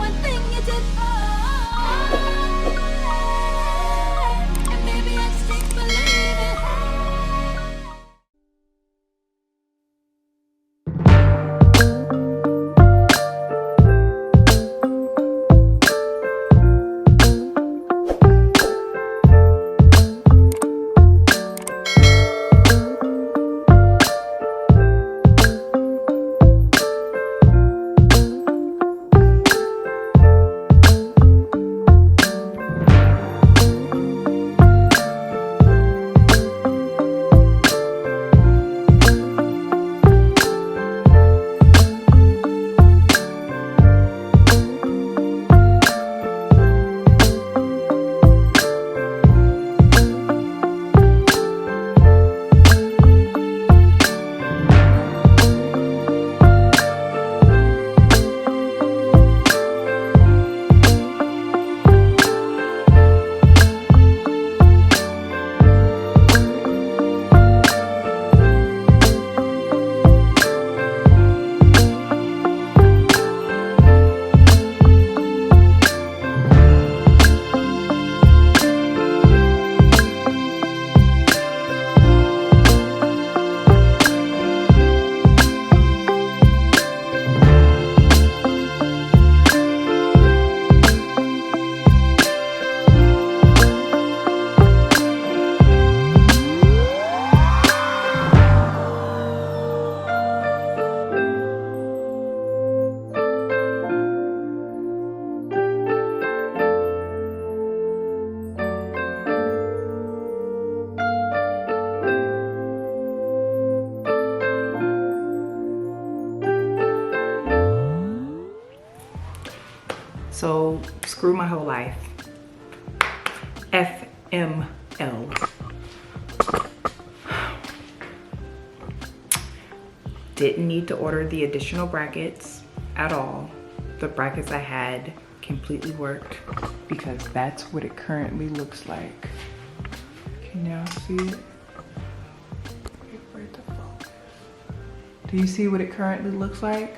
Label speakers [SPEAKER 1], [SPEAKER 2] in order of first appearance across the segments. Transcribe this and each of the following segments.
[SPEAKER 1] one thing you did. And maybe I just can't believe it.
[SPEAKER 2] So screw my whole life. FML. Didn't need to order the additional brackets at all. The brackets I had completely worked because that's what it currently looks like. Can y'all see it? Where's the focus? Do you see what it currently looks like?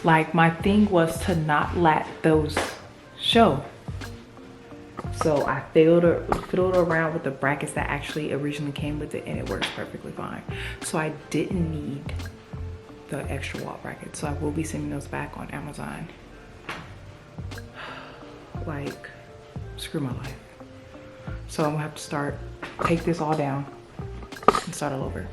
[SPEAKER 2] Like, my thing was to not let those show. So I fiddled around with the brackets that actually originally came with it, and it works perfectly fine. So I didn't need the extra wall brackets. So I will be sending those back on Amazon. Like, screw my life. So I'm gonna have to take this all down and start all over.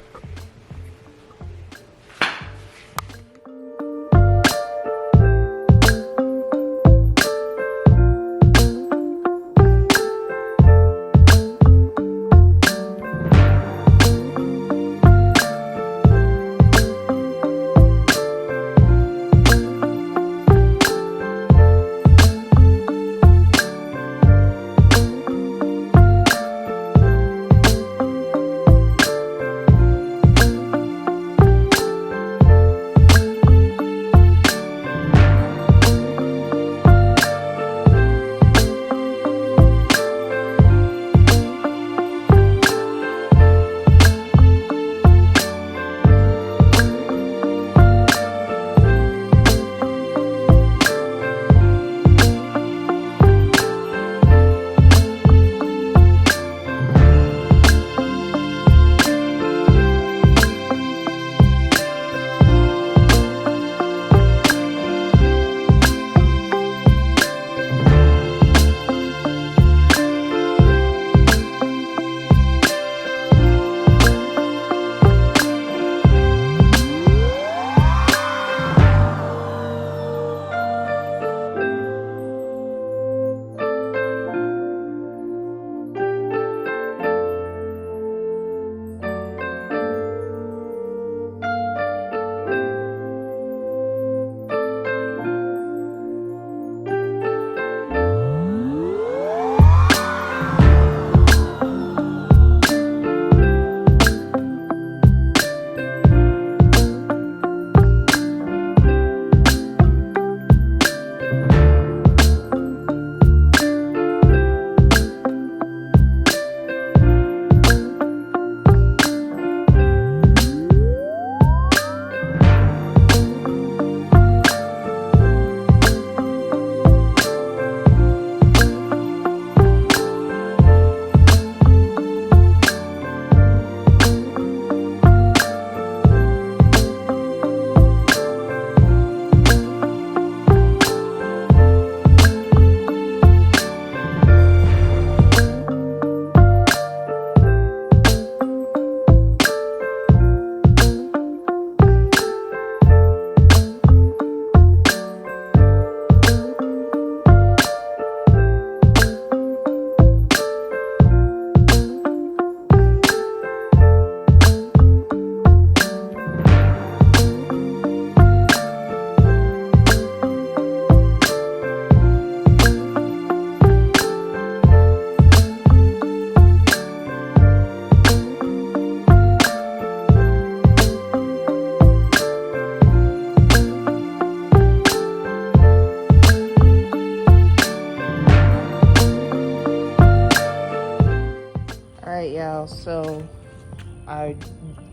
[SPEAKER 2] I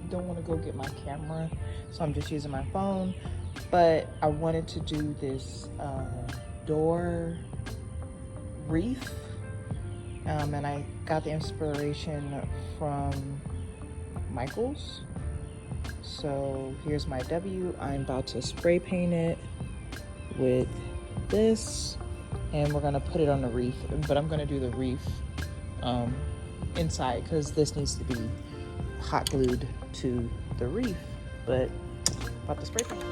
[SPEAKER 2] don't want to go get my camera, so I'm just using my phone. But I wanted to do this door wreath, and I got the inspiration from Michael's. So here's my W. I'm about to spray paint it with this, and we're gonna put it on the wreath, but I'm gonna do the wreath inside because this needs to be hot glued to the wreath. But about to spray paint.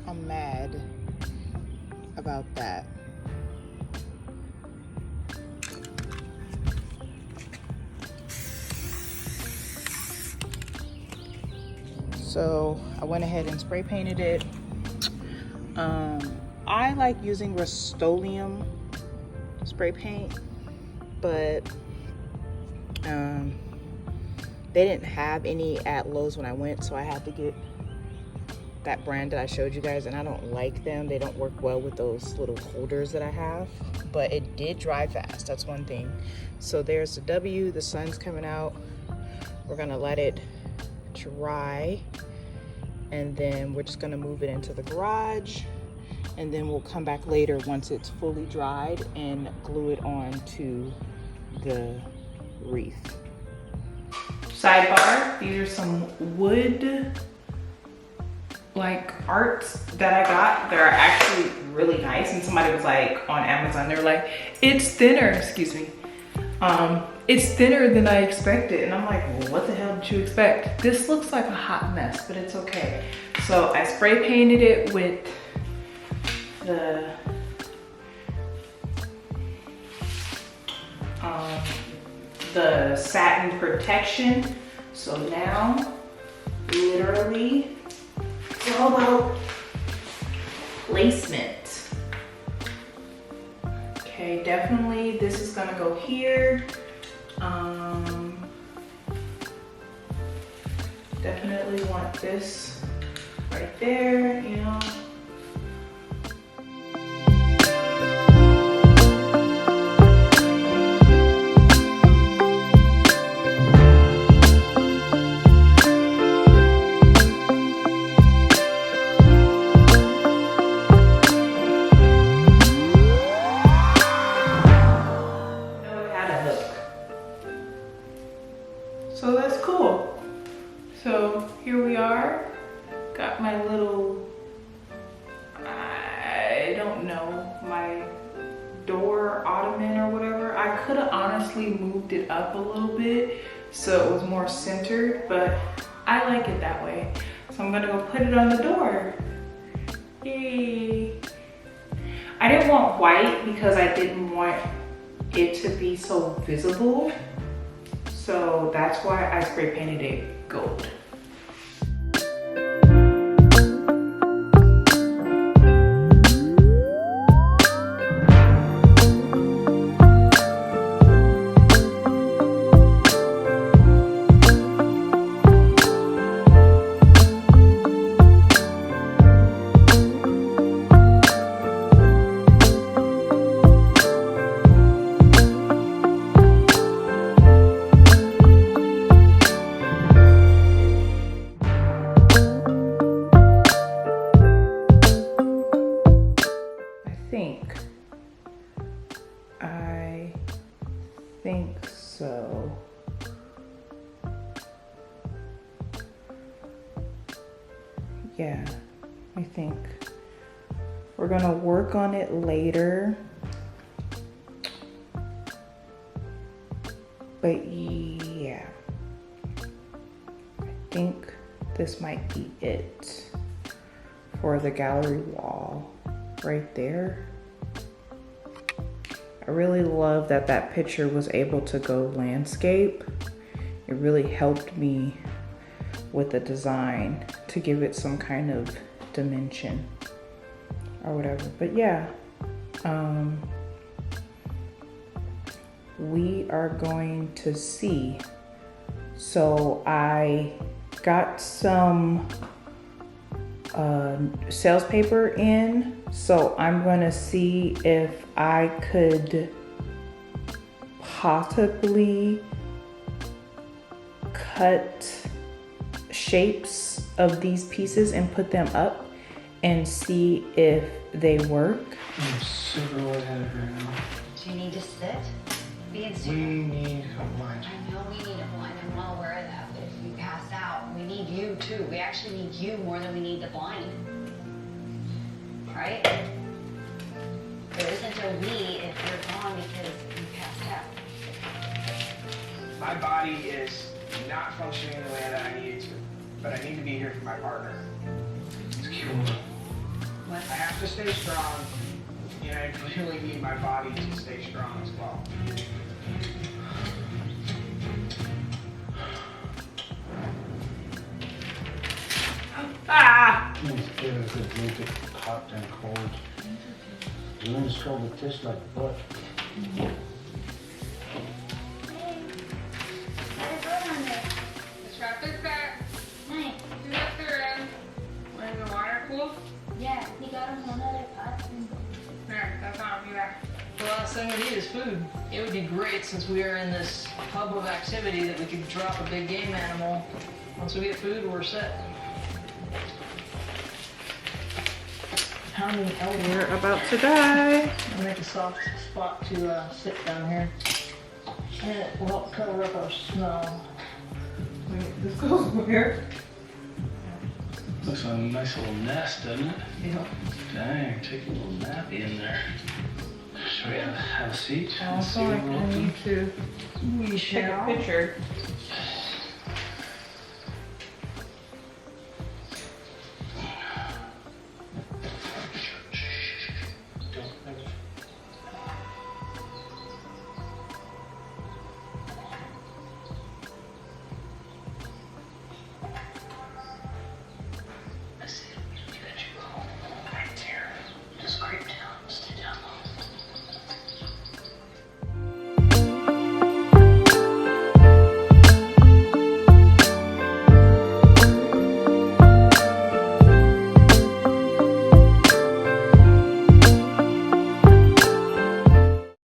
[SPEAKER 2] I'm mad about that. So I went ahead and spray painted it. I like using Rust-Oleum spray paint, but they didn't have any at Lowe's when I went, so I had to get that brand that I showed you guys, and I don't like them. They don't work well with those little holders that I have, but it did dry fast. That's one thing. So there's the W. The sun's coming out. We're gonna let it dry, and then we're just gonna move it into the garage, and then we'll come back later once it's fully dried and glue it on to the wreath. Sidebar, these are some wood like arts that I got that are actually really nice, and somebody was like on Amazon, they were like, it's thinner, excuse me, it's thinner than I expected. And I'm like, well, what the hell did you expect? This looks like a hot mess, but it's okay. So I spray painted it with the satin protection. So now, literally, it's all about placement. Okay, definitely this is gonna go here. Definitely want this right there, you know. So that's cool. So here we are. Got my little, I don't know, my door ottoman or whatever. I could have honestly moved it up a little bit so it was more centered, but I like it that way. So I'm gonna go put it on the door. Yay. I didn't want white because I didn't want it to be so visible. So that's why I spray painted it gold. I think so. Yeah, I think we're gonna work on it later. But yeah, I think this might be it for the gallery wall right there. I really love that that picture was able to go landscape. It really helped me with the design to give it some kind of dimension or whatever. But yeah, we are going to see. So I got some sales paper in, so I'm gonna see if I could possibly cut shapes of these pieces and put them up and see if they work.
[SPEAKER 3] I'm super lightheaded right now.
[SPEAKER 4] Do you need to sit? Being super.
[SPEAKER 3] We need a blind.
[SPEAKER 4] I know we need a blind. I'm well aware of that. But if you pass out, we need you too. We actually need you more than we need the blind. Right? There isn't a we if you're gone because you passed out.
[SPEAKER 3] My body is not functioning the way that I need it to, but I need to be here for my partner. It's killing me.
[SPEAKER 4] What?
[SPEAKER 3] I have to stay strong, and I really need my body to stay strong as well.
[SPEAKER 2] Ah!
[SPEAKER 5] Let's give it a good drink it hot and cold. And then it's called to taste like butt.
[SPEAKER 6] It's wrapped like that.
[SPEAKER 1] Nice.
[SPEAKER 6] You left the room. When the water cool.
[SPEAKER 1] Yeah, we got him another pot.
[SPEAKER 6] There, that's on you back.
[SPEAKER 7] The last thing we need is food. It would be great since we are in this hub of activity that we could drop a big game animal. Once we get food, we're set. How many elders?
[SPEAKER 2] We're about to die.
[SPEAKER 7] I'll make a soft spot to sit down here. And it will help cover up our smell.
[SPEAKER 2] Wait, this goes where?
[SPEAKER 5] Looks like a nice little nest, doesn't it?
[SPEAKER 7] Yeah.
[SPEAKER 5] Dang, take a little nappy in there. Should we have a seat? and see
[SPEAKER 2] Also,
[SPEAKER 5] what
[SPEAKER 2] I
[SPEAKER 5] we're up to?
[SPEAKER 2] need to
[SPEAKER 7] We
[SPEAKER 2] take a
[SPEAKER 7] shall.
[SPEAKER 2] picture